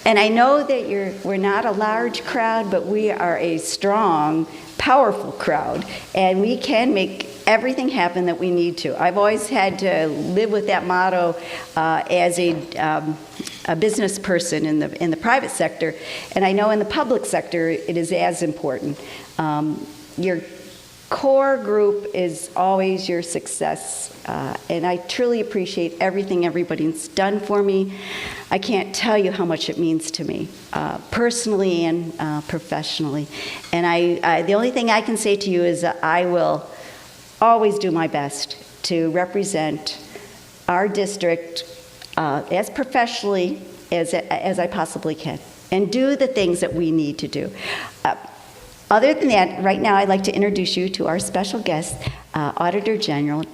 And I know that we're not a large crowd, but we are a strong, powerful crowd, and we can make everything happen that we need to. I've always had to live with that motto as a business person in the private sector, and I know in the public sector it is as important. Your core group is always your success, and I truly appreciate everything everybody's done for me. I can't tell you how much it means to me, personally and professionally. And the only thing I can say to you is that I will always do my best to represent our district as professionally as I possibly can, and do the things that we need to do. Other than that, right now I'd like to introduce you to our special guest, Auditor General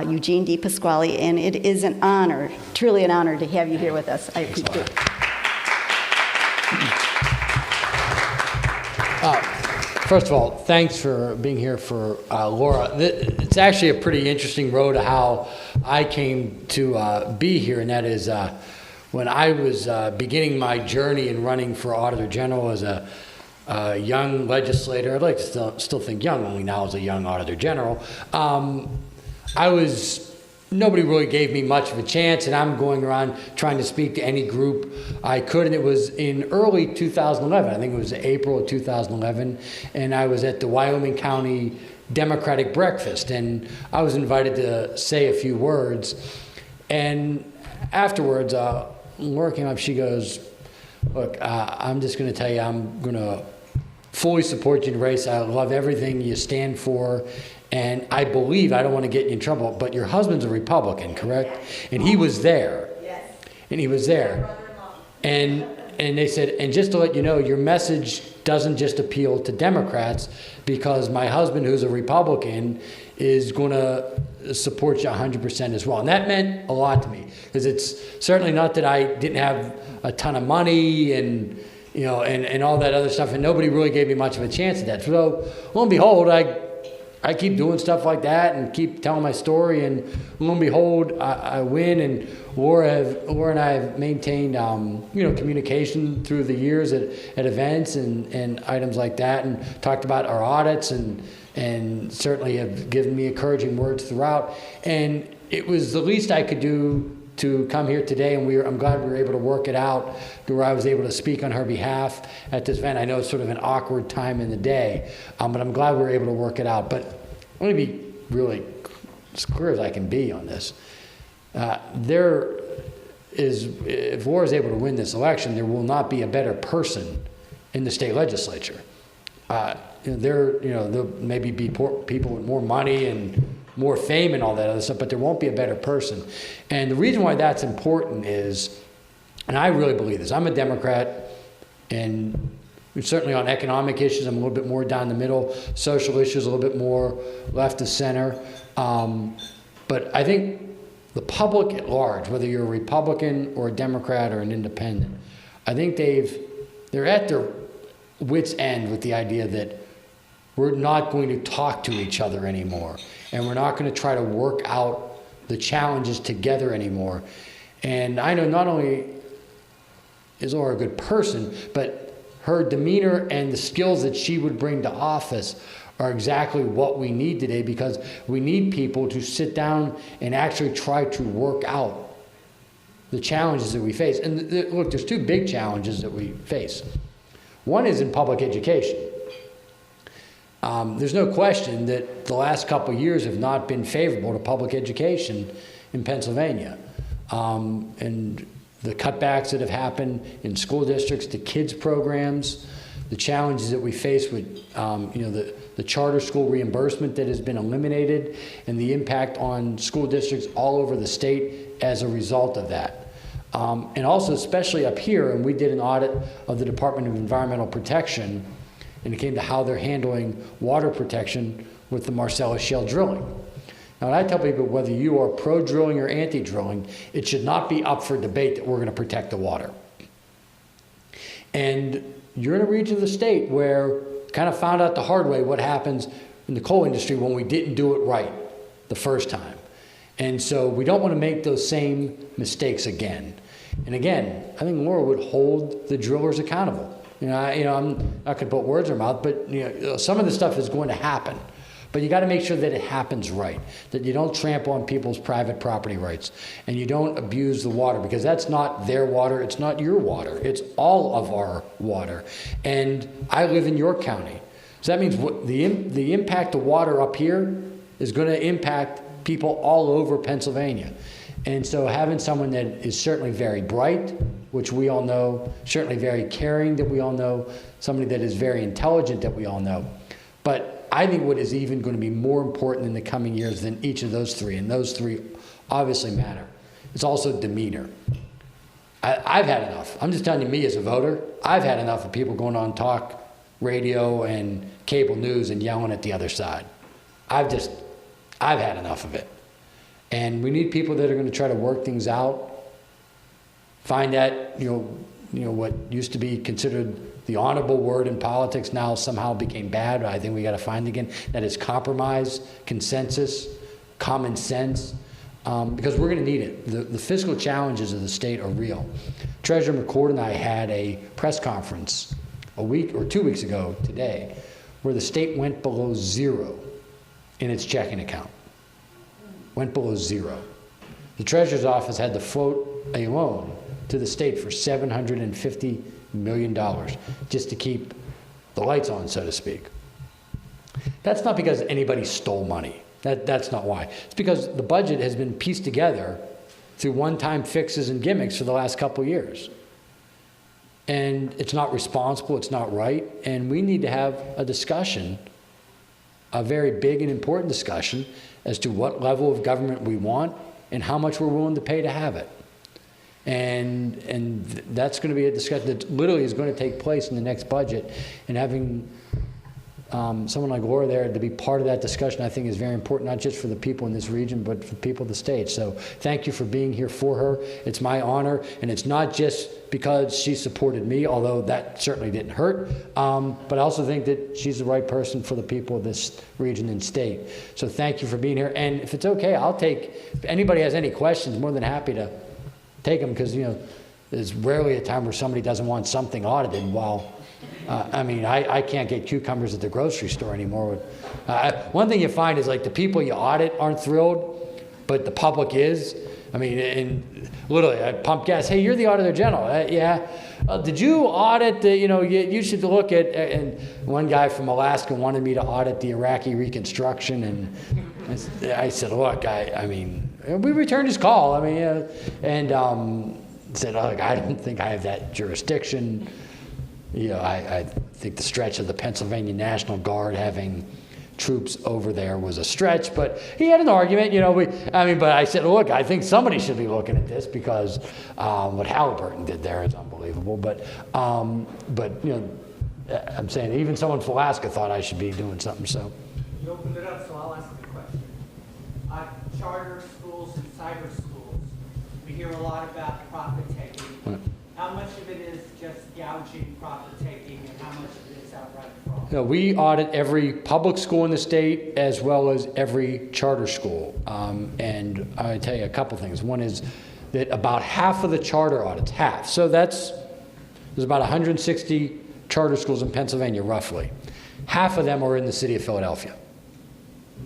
Eugene DePasquale, and it is an honor, truly an honor to have you here with us. I appreciate it. First of all, thanks for being here for Laura. It's actually a pretty interesting road to how I came to be here, and that is when I was beginning my journey in running for Auditor General as a young legislator. I'd like to still think young, only now as a young Auditor General. Nobody really gave me much of a chance, and I'm going around trying to speak to any group I could, and it was in early 2011. I think it was April of 2011, and I was at the Wyoming County Democratic Breakfast, and I was invited to say a few words, and afterwards, Laura came up, she goes, look, I'm just going to tell you, I'm going to fully support you in the race. I love everything you stand for. And I believe, I don't want to get you in trouble, but your husband's a Republican, correct? And he was there. Yes. And he was there. And they said, and just to let you know, your message doesn't just appeal to Democrats, because my husband, who's a Republican, is going to support you 100% as well. And that meant a lot to me, because it's certainly not that I didn't have a ton of money and, you know, and all that other stuff, and nobody really gave me much of a chance at that. So lo and behold, I keep doing stuff like that and keep telling my story, and lo and behold, I win. And Laura and I have maintained, communication through the years at events and items like that, and talked about our audits, and certainly have given me encouraging words throughout. And it was the least I could do to come here today, and I'm glad we were able to work it out where I was able to speak on her behalf at this event. I know it's sort of an awkward time in the day, but I'm glad we were able to work it out. But let me be really as clear as I can be on this. If Laura is able to win this election, there will not be a better person in the state legislature. There'll maybe be people with more money and more fame and all that other stuff, but there won't be a better person. And the reason why that's important is, and I really believe this, I'm a Democrat, and certainly on economic issues, I'm a little bit more down the middle, social issues a little bit more left of center. But I think the public at large, whether you're a Republican or a Democrat or an independent, I think they're at their wits' end with the idea that we're not going to talk to each other anymore, and we're not going to try to work out the challenges together anymore. And I know not only is Laura a good person, but her demeanor and the skills that she would bring to office are exactly what we need today, because we need people to sit down and actually try to work out the challenges that we face. And look, there's two big challenges that we face. One is in public education. There's no question that the last couple of years have not been favorable to public education in Pennsylvania. And the cutbacks that have happened in school districts, the kids programs, the challenges that we face with the charter school reimbursement that has been eliminated, and the impact on school districts all over the state as a result of that. And also, especially up here, and we did an audit of the Department of Environmental Protection, and it came to how they're handling water protection with the Marcellus Shale drilling. Now, when I tell people, whether you are pro-drilling or anti-drilling, it should not be up for debate that we're going to protect the water. And you're in a region of the state where kind of found out the hard way what happens in the coal industry when we didn't do it right the first time. And so we don't want to make those same mistakes again. And again, I think Laura would hold the drillers accountable. I'm not going to put words in her mouth, but some of this stuff is going to happen. But you got to make sure that it happens right, that you don't trample on people's private property rights, and you don't abuse the water, because that's not their water, it's not your water, it's all of our water. And I live in York County, so that means the impact of water up here is going to impact people all over Pennsylvania. And so having someone that is certainly very bright, which we all know, certainly very caring that we all know, somebody that is very intelligent that we all know. But I think what is even going to be more important in the coming years than each of those three, and those three obviously matter, it's also demeanor. I've had enough. I'm just telling you, me as a voter, I've had enough of people going on talk radio and cable news and yelling at the other side. I've had enough of it. And we need people that are going to try to work things out, find that, what used to be considered the honorable word in politics now somehow became bad. I think we got to find again that is compromise, consensus, common sense, because we're going to need it. The fiscal challenges of the state are real. Treasurer McCord and I had a press conference a week or 2 weeks ago today where the state went below zero in its checking account. Went below zero. The Treasurer's office had to float a loan to the state for $750 million just to keep the lights on, so to speak. That's not because anybody stole money. That's not why. It's because the budget has been pieced together through one-time fixes and gimmicks for the last couple of years. And it's not responsible, it's not right, and we need to have a discussion, a very big and important discussion, as to what level of government we want and how much we're willing to pay to have it. And that's going to be a discussion that literally is going to take place in the next budget. And having someone like Laura there to be part of that discussion, I think, is very important, not just for the people in this region, but for the people of the state. So thank you for being here for her. It's my honor, and it's not just because she supported me, although that certainly didn't hurt, but I also think that she's the right person for the people of this region and state. So thank you for being here. And if it's okay, if anybody has any questions, more than happy to take them, because there's rarely a time where somebody doesn't want something audited. While I can't get cucumbers at the grocery store anymore. One thing you find is, like, the people you audit aren't thrilled, but the public is. And literally, I pump gas. Hey, you're the Auditor General. Yeah. Did you audit you should look at, and one guy from Alaska wanted me to audit the Iraqi reconstruction, and I said, look, we returned his call. Said, look, I don't think I have that jurisdiction. I think the stretch of the Pennsylvania National Guard having troops over there was a stretch, but he had an argument, but I said, look, I think somebody should be looking at this, because what Halliburton did there is unbelievable. But I'm saying even someone from Alaska thought I should be doing something. So you opened it up, so I'll ask the question. Charter schools and cyber schools, we hear a lot about profit taking. Right. How much of it is just gouging, profit taking, and how much of it is outright fraud? We audit every public school in the state as well as every charter school. And I tell you a couple things. One is that about half of the charter audits, so there's about 160 charter schools in Pennsylvania, roughly. Half of them are in the city of Philadelphia.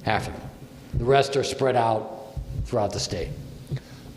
Half of them. The rest are spread out throughout the state.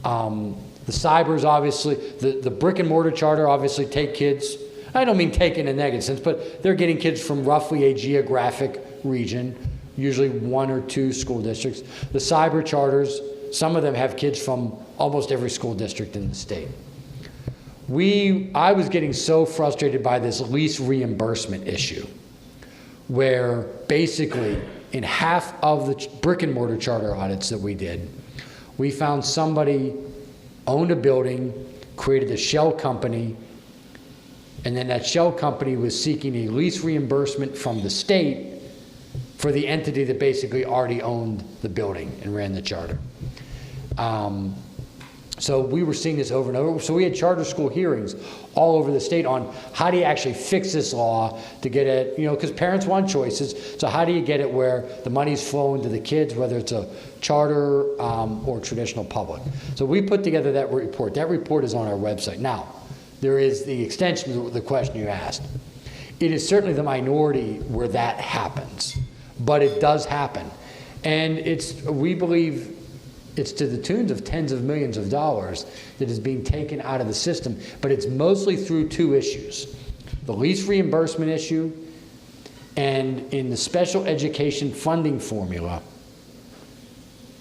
The cybers, obviously, the brick and mortar charter obviously take kids. I don't mean take in a negative sense, but they're getting kids from roughly a geographic region, usually 1 or 2 school districts. The cyber charters, some of them have kids from almost every school district in the state. I was getting so frustrated by this lease reimbursement issue, where basically in half of the brick and mortar charter audits that we did, we found somebody owned a building, created a shell company, and then that shell company was seeking a lease reimbursement from the state for the entity that basically already owned the building and ran the charter. So we were seeing this over and over. So we had charter school hearings all over the state on how do you actually fix this law to get it, because parents want choices. So how do you get it where the money's flowing to the kids, whether it's a charter or traditional public? So we put together that report. That report is on our website. Now, there is the extension of the question you asked. It is certainly the minority where that happens, but it does happen. And we believe it's to the tunes of tens of millions of dollars that is being taken out of the system, but it's mostly through two issues: the lease reimbursement issue and in the special education funding formula.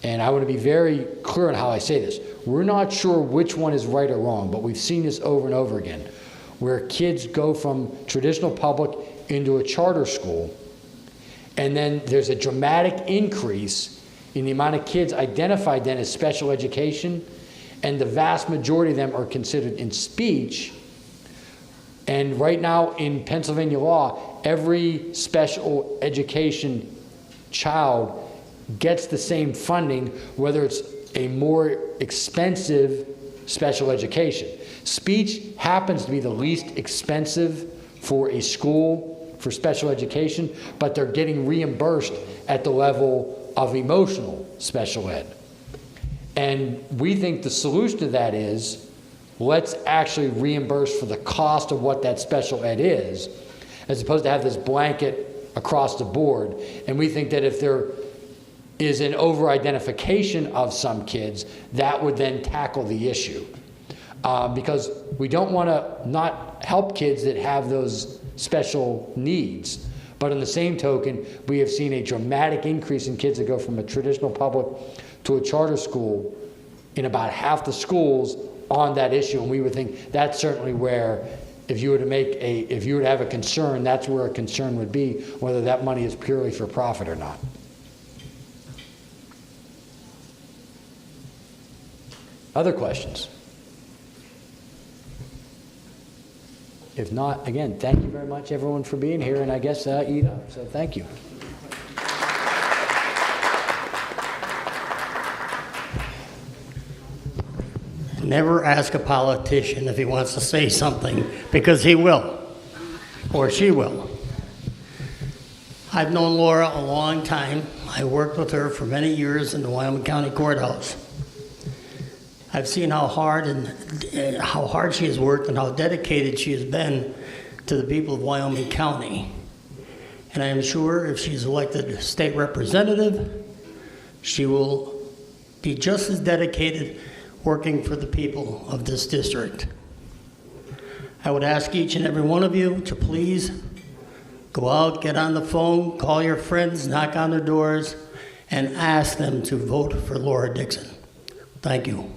And I want to be very clear on how I say this. We're not sure which one is right or wrong, but we've seen this over and over again, where kids go from traditional public into a charter school, and then there's a dramatic increase in the amount of kids identified then as special education, and the vast majority of them are considered in speech. And right now in Pennsylvania law, every special education child gets the same funding, whether it's a more expensive special education. Speech happens to be the least expensive for a school for special education, but they're getting reimbursed at the level of emotional special ed. And we think the solution to that is, let's actually reimburse for the cost of what that special ed is, as opposed to have this blanket across the board. And we think that if there is an over-identification of some kids, that would then tackle the issue. Because we don't want to not help kids that have those special needs. But on the same token, we have seen a dramatic increase in kids that go from a traditional public to a charter school in about half the schools on that issue. And we would think that's certainly where, if you were to have a concern, that's where a concern would be, whether that money is purely for profit or not. Other questions? If not, again, thank you very much, everyone, for being here, and I guess eat up. So thank you. Never ask a politician if he wants to say something, because he will, or she will. I've known Laura a long time. I worked with her for many years in the Wyoming County Courthouse. I've seen how hard she has worked and how dedicated she has been to the people of Wyoming County. And I am sure if she's elected state representative, she will be just as dedicated working for the people of this district. I would ask each and every one of you to please go out, get on the phone, call your friends, knock on their doors, and ask them to vote for Laura Dickson. Thank you.